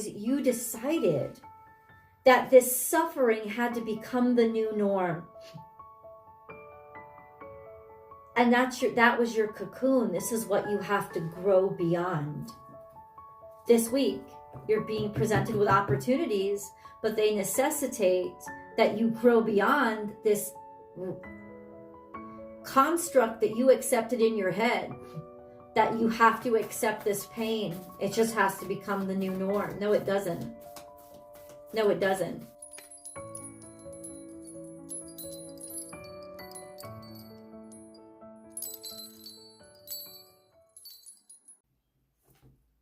You decided that this suffering had to become the new norm. And that was your cocoon. This is what you have to grow beyond. This week, you're being presented with opportunities, but they necessitate that you grow beyond this construct that you accepted in your head, that you have to accept this pain. It just has to become the new norm. No, it doesn't. No, it doesn't.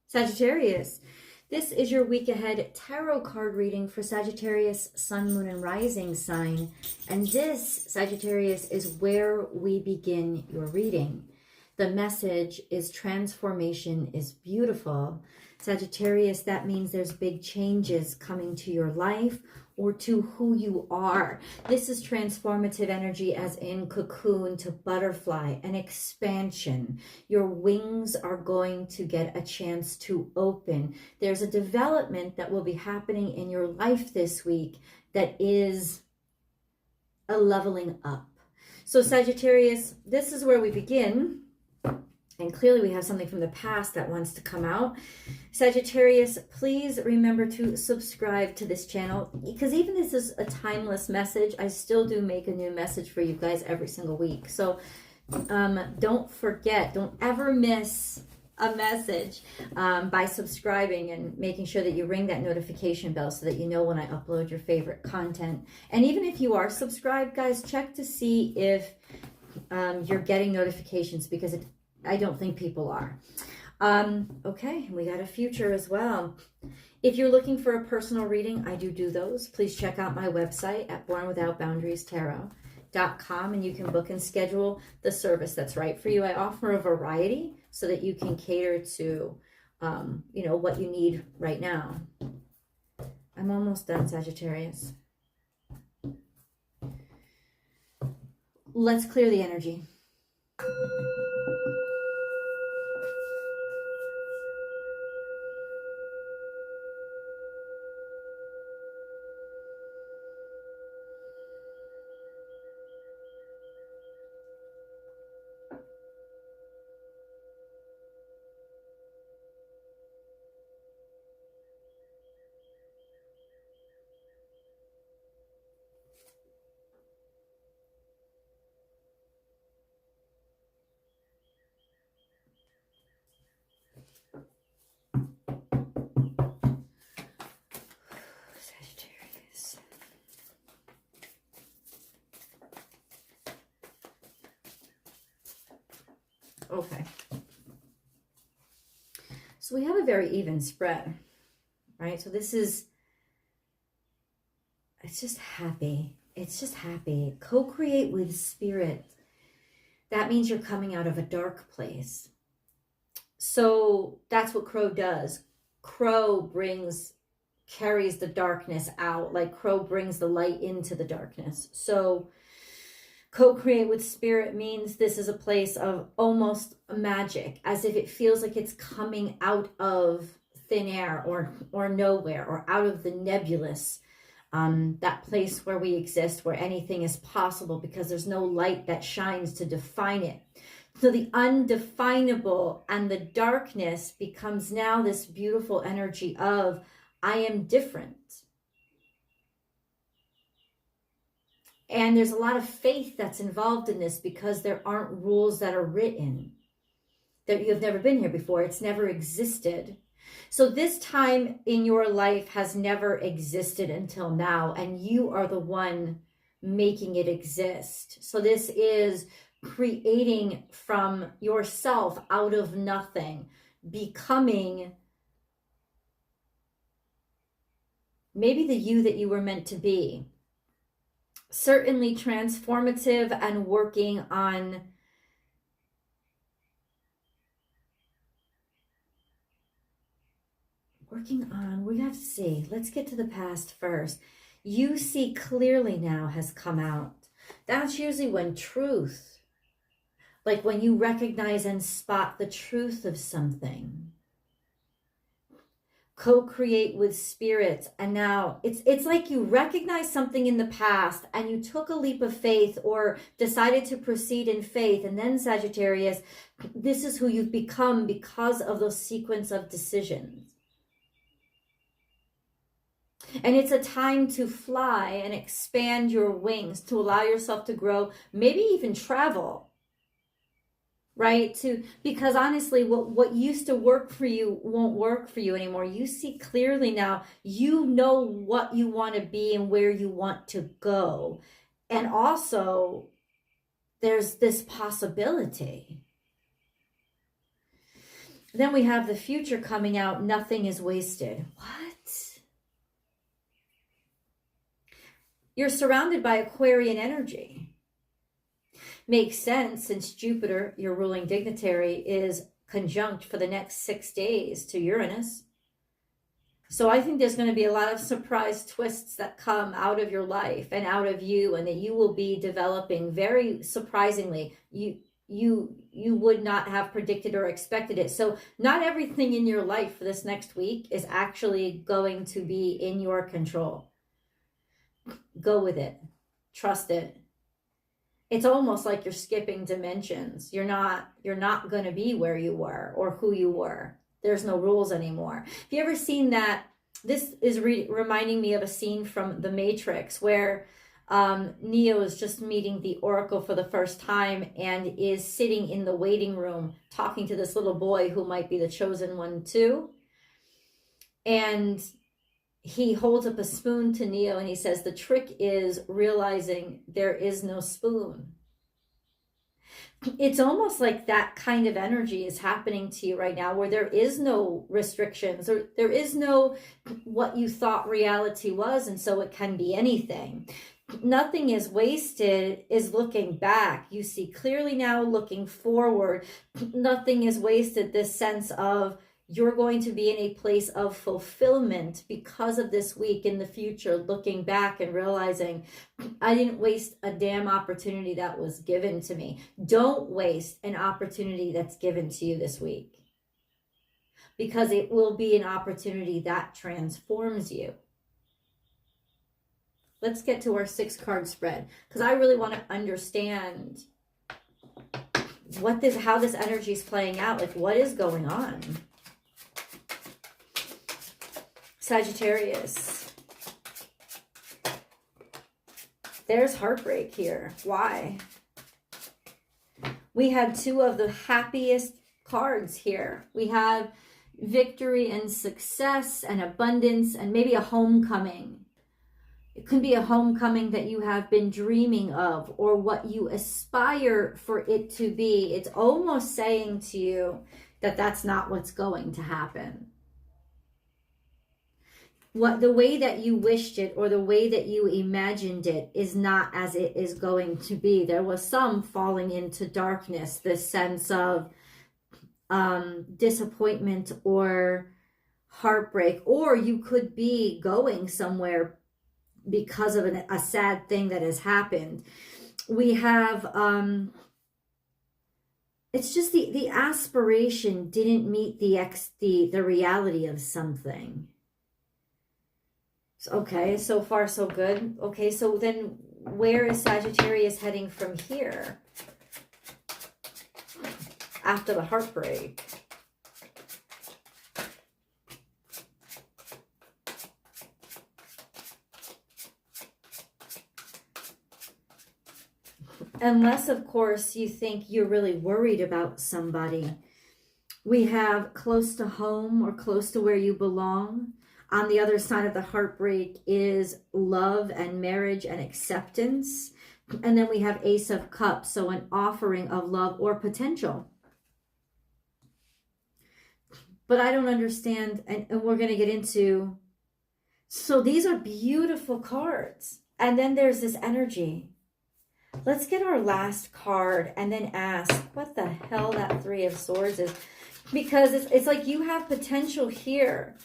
Sagittarius, this is your week ahead tarot card reading for Sagittarius, Sun, Moon, and Rising sign. And this, Sagittarius, is where we begin your reading. The message is transformation is beautiful. Sagittarius, that means there's big changes coming to your life or to who you are. This is transformative energy, as in cocoon to butterfly, an expansion. Your wings are going to get a chance to open. There's a development that will be happening in your life this week that is a leveling up. So Sagittarius, this is where we begin. And clearly we have something from the past that wants to come out. Sagittarius, please remember to subscribe to this channel, because even this is a timeless message, I still do make a new message for you guys every single week. So don't forget, don't ever miss a message by subscribing and making sure that you ring that notification bell so that you know when I upload your favorite content. And even if you are subscribed, guys, check to see if you're getting notifications, because I don't think people are. Okay, we got a future as well. If you're looking for a personal reading, I do those. Please check out my website at bornwithoutboundariestarot.com, and you can book and schedule the service that's right for you. I offer a variety so that you can cater to, what you need right now. I'm almost done, Sagittarius. Let's clear the energy. Okay. So we have a very even spread, right? So this is, it's just happy. It's just happy. Co-create with spirit. That means you're coming out of a dark place. So that's what Crow does. Crow carries the darkness out, like Crow brings the light into the darkness. So co-create with spirit means this is a place of almost magic, as if it feels like it's coming out of thin air or nowhere, or out of the nebulous, that place where we exist, where anything is possible because there's no light that shines to define it. So the undefinable and the darkness becomes now this beautiful energy of, I am different. And there's a lot of faith that's involved in this, because there aren't rules that are written, that you have never been here before. It's never existed. So this time in your life has never existed until now, and you are the one making it exist. So this is creating from yourself out of nothing, becoming maybe the you that you were meant to be. Certainly transformative and working on we have to see. Let's get to the past first. You see clearly now has come out. That's usually when truth, like when you recognize and spot the truth of something. co-create with spirits. And now it's like you recognize something in the past and you took a leap of faith or decided to proceed in faith. And then Sagittarius, this is who you've become because of those sequence of decisions. And it's a time to fly and expand your wings, to allow yourself to grow, maybe even travel. Right? Because honestly, what used to work for you won't work for you anymore. You see clearly now, you know what you want to be and where you want to go. And also, there's this possibility. Then we have the future coming out. Nothing is wasted. What? You're surrounded by Aquarian energy. Makes sense since Jupiter, your ruling dignitary, is conjunct for the next 6 days to Uranus. So I think there's going to be a lot of surprise twists that come out of your life and out of you, and that you will be developing very surprisingly. You would not have predicted or expected it. So not everything in your life for this next week is actually going to be in your control. Go with it. Trust it. It's almost like you're skipping dimensions. You're not going to be where you were or who you were. There's no rules anymore. Have you ever seen that? This is reminding me of a scene from The Matrix where Neo is just meeting the Oracle for the first time and is sitting in the waiting room talking to this little boy who might be the chosen one too. And he holds up a spoon to Neo and he says, the trick is realizing there is no spoon. It's almost like that kind of energy is happening to you right now, where there is no restrictions, or there is no what you thought reality was, and so it can be anything. Nothing is wasted is looking back. You see clearly now, looking forward. Nothing is wasted, this sense of you're going to be in a place of fulfillment because of this week in the future, looking back and realizing I didn't waste a damn opportunity that was given to me. Don't waste an opportunity that's given to you this week, because it will be an opportunity that transforms you. Let's get to our 6-card spread, because I really want to understand how this energy is playing out. Like, what is going on? Sagittarius. There's heartbreak here. Why? We have 2 of the happiest cards here. We have victory and success and abundance and maybe a homecoming. It could be a homecoming that you have been dreaming of, or what you aspire for it to be. It's almost saying to you that that's not what's going to happen. The way that you wished it or the way that you imagined it is not as it is going to be. There was some falling into darkness, this sense of disappointment or heartbreak, or you could be going somewhere because of a sad thing that has happened. We have, it's just the aspiration didn't meet the reality of something. Okay, so far so good. Okay, so then where is Sagittarius heading from here after the heartbreak? Unless, of course, you think you're really worried about somebody. We have close to home or close to where you belong. On the other side of the heartbreak is love and marriage and acceptance. And then we have Ace of Cups, so an offering of love or potential. But I don't understand, and we're going to get into, so these are beautiful cards. And then there's this energy. Let's get our last card and then ask what the hell that 3 of Swords is. Because it's like you have potential here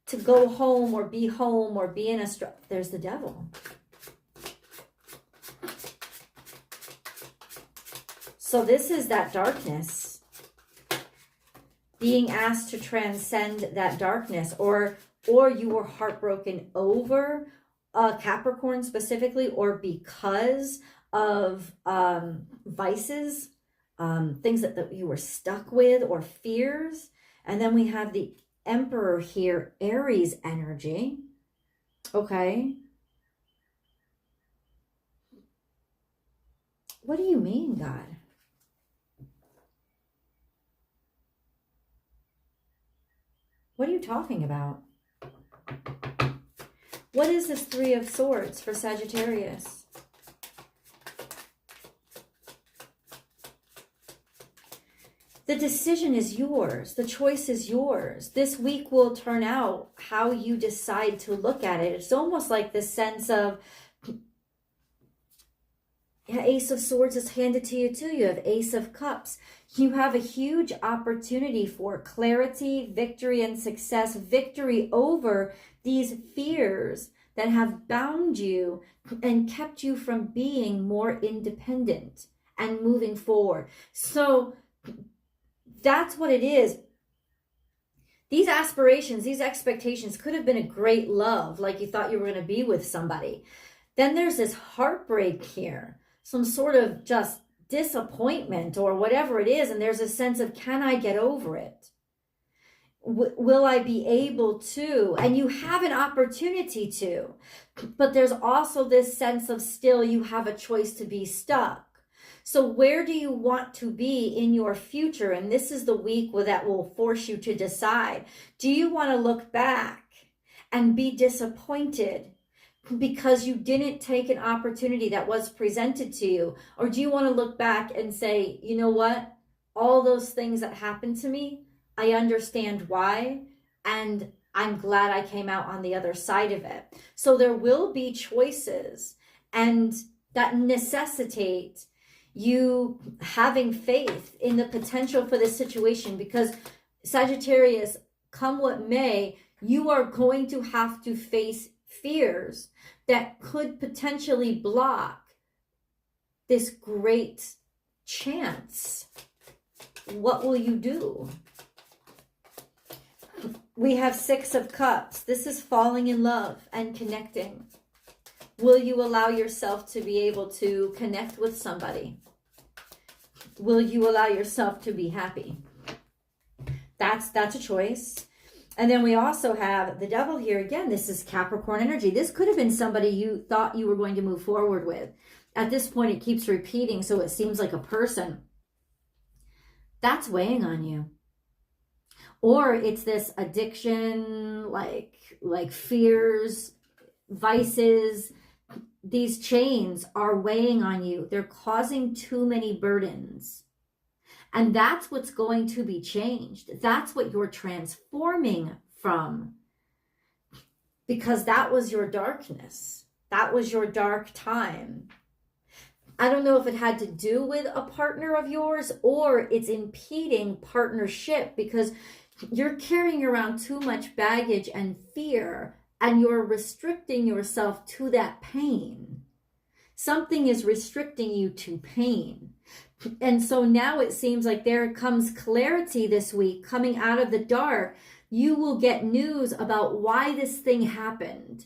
to go home or be in a... There's the Devil. So this is that darkness. being asked to transcend that darkness, or you were heartbroken over Capricorn specifically, or because of vices, things that you were stuck with, or fears. And then we have the Emperor here, Aries energy. Okay. What do you mean, God? What are you talking about? What is this Three of Swords for Sagittarius? The decision is yours. The choice is yours. This week will turn out how you decide to look at it. It's almost like this sense of, Ace of Swords is handed to you too. You have Ace of Cups. You have a huge opportunity for clarity, victory, and success. Victory over these fears that have bound you and kept you from being more independent and moving forward. So that's what it is. These aspirations, these expectations could have been a great love, like you thought you were going to be with somebody. Then there's this heartbreak here, some sort of just disappointment or whatever it is. And there's a sense of, can I get over it? Will I be able to? And you have an opportunity to, but there's also this sense of still you have a choice to be stuck. So where do you want to be in your future? And this is the week that will force you to decide. Do you want to look back and be disappointed because you didn't take an opportunity that was presented to you? Or do you want to look back and say, you know what? All those things that happened to me, I understand why, and I'm glad I came out on the other side of it. So there will be choices, and that necessitate you having faith in the potential for this situation, because Sagittarius, come what may, you are going to have to face fears that could potentially block this great chance. What will you do? We have Six of Cups. This is falling in love and connecting. Will you allow yourself to be able to connect with somebody? Will you allow yourself to be happy? That's a choice. And then we also have the Devil here. Again, this is Capricorn energy. This could have been somebody you thought you were going to move forward with. At this point, it keeps repeating, so it seems like a person. That's weighing on you. Or it's this addiction, like fears, vices. These chains are weighing on you. They're causing too many burdens. And that's what's going to be changed. That's what you're transforming from. Because that was your darkness. That was your dark time. I don't know if it had to do with a partner of yours, or it's impeding partnership because you're carrying around too much baggage and fear, and you're restricting yourself to that pain. Something is restricting you to pain. And so now it seems like there comes clarity this week coming out of the dark. You will get news about why this thing happened.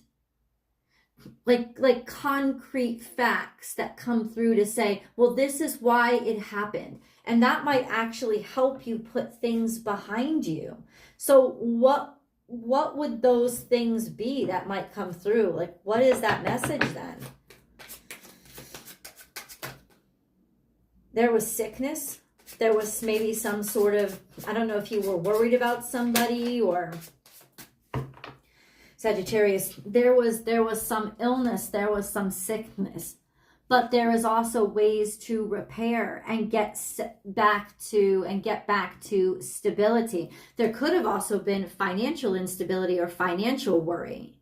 Like concrete facts that come through to say, well, this is why it happened. And that might actually help you put things behind you. So what would those things be that might come through? Like, what is that message then? There was sickness. There was maybe some sort of, I don't know if you were worried about somebody, or Sagittarius, there was some illness, there was some sickness, but there is also ways to repair and get back to stability. There could have also been financial instability or financial worry.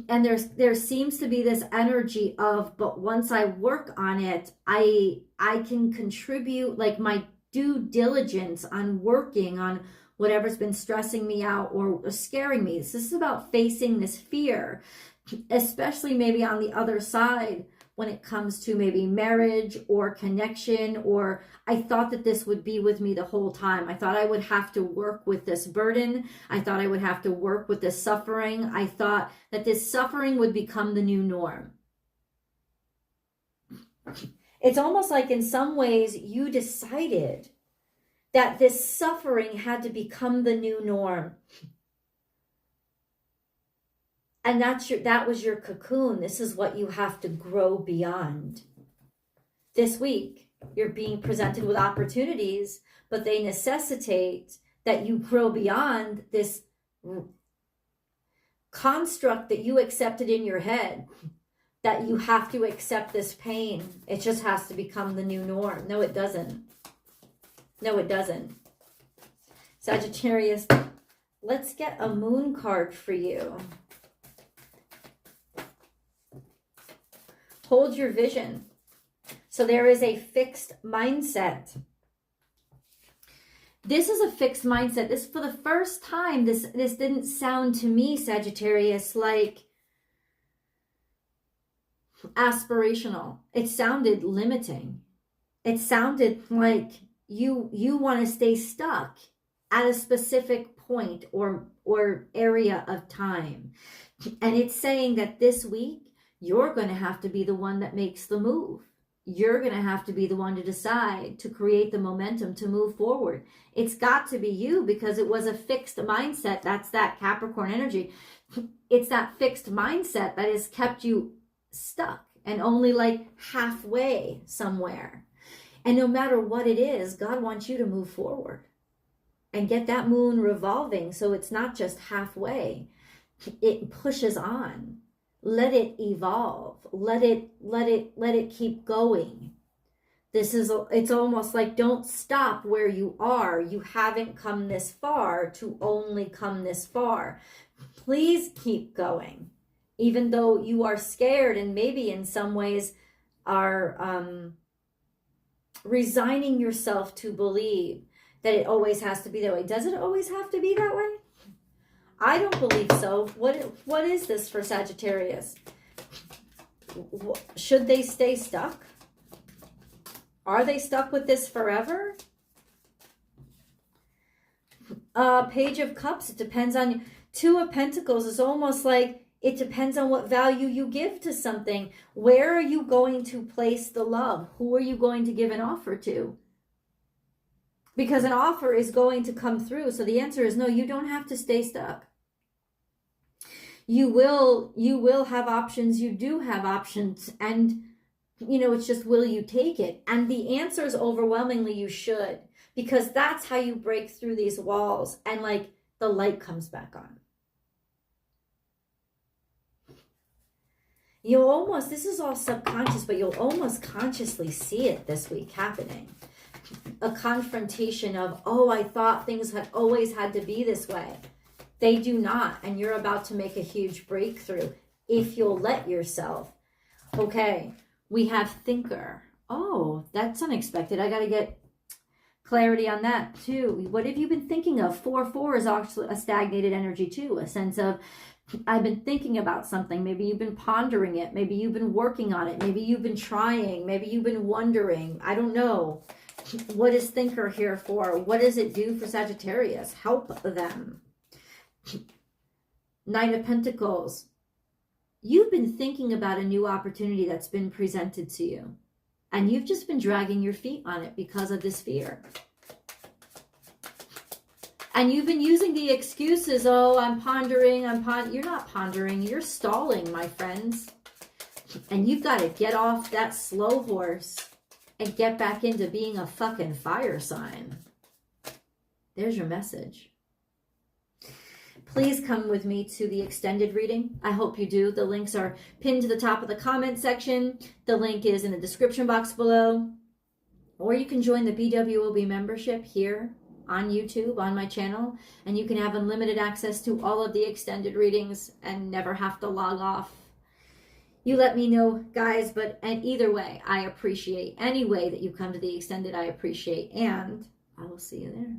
And there seems to be this energy of, but once I work on it, I can contribute, like my due diligence on working on whatever's been stressing me out or scaring me. This is about facing this fear, especially maybe on the other side when it comes to maybe marriage or connection, or I thought that this would be with me the whole time. I thought I would have to work with this burden. I thought I would have to work with this suffering. I thought that this suffering would become the new norm. It's almost like in some ways you decided that this suffering had to become the new norm. And that was your cocoon. This is what you have to grow beyond. This week, you're being presented with opportunities, but they necessitate that you grow beyond this construct that you accepted in your head, that you have to accept this pain. It just has to become the new norm. No, it doesn't. No, it doesn't. Sagittarius, let's get a moon card for you. Hold your vision. So there is a fixed mindset. This is a fixed mindset. This, for the first time, this didn't sound to me, Sagittarius, like aspirational. It sounded limiting. It sounded like you want to stay stuck at a specific point or area of time. And it's saying that this week, you're going to have to be the one that makes the move. You're going to have to be the one to decide to create the momentum to move forward. It's got to be you, because it was a fixed mindset. That's that Capricorn energy. It's that fixed mindset that has kept you stuck and only like halfway somewhere. And no matter what it is, God wants you to move forward and get that moon revolving, so it's not just halfway. It pushes on. Let it evolve. Let it keep going. It's almost like, don't stop where you are. You haven't come this far to only come this far. Please keep going. Even though you are scared and maybe in some ways are resigning yourself to believe that it always has to be that way. Does it always have to be that way? I don't believe so. What is this for Sagittarius? Should they stay stuck? Are they stuck with this forever? Page of Cups, it depends on. Two of Pentacles is almost like it depends on what value you give to something. Where are you going to place the love? Who are you going to give an offer to? Because an offer is going to come through. So the answer is no, you don't have to stay stuck. You will have options. You do have options. And, it's just, will you take it? And the answer is overwhelmingly you should. Because that's how you break through these walls. And like the light comes back on. This is all subconscious, but you'll almost consciously see it this week happening. A confrontation of, oh, I thought things had always had to be this way. They do not. And you're about to make a huge breakthrough if you'll let yourself. Okay, we have Thinker. Oh, that's unexpected. I got to get clarity on that too. What have you been thinking of? 4-4 is actually a stagnated energy too. A sense of, I've been thinking about something. Maybe you've been pondering it. Maybe you've been working on it. Maybe you've been trying. Maybe you've been wondering. I don't know. What is Thinker here for? What does it do for Sagittarius? Help them. Knight of Pentacles. You've been thinking about a new opportunity that's been presented to you. And you've just been dragging your feet on it because of this fear. And you've been using the excuses, oh, I'm pondering, You're not pondering, you're stalling, my friends. And you've got to get off that slow horse and get back into being a fucking fire sign. There's your message. Please come with me to the extended reading. I hope you do. The links are pinned to the top of the comment section. The link is in the description box below. Or you can join the BWOB membership here on YouTube, on my channel, and you can have unlimited access to all of the extended readings and never have to log off. You let me know, guys, and either way, I appreciate any way that you come to the extended. I appreciate, and I will see you there.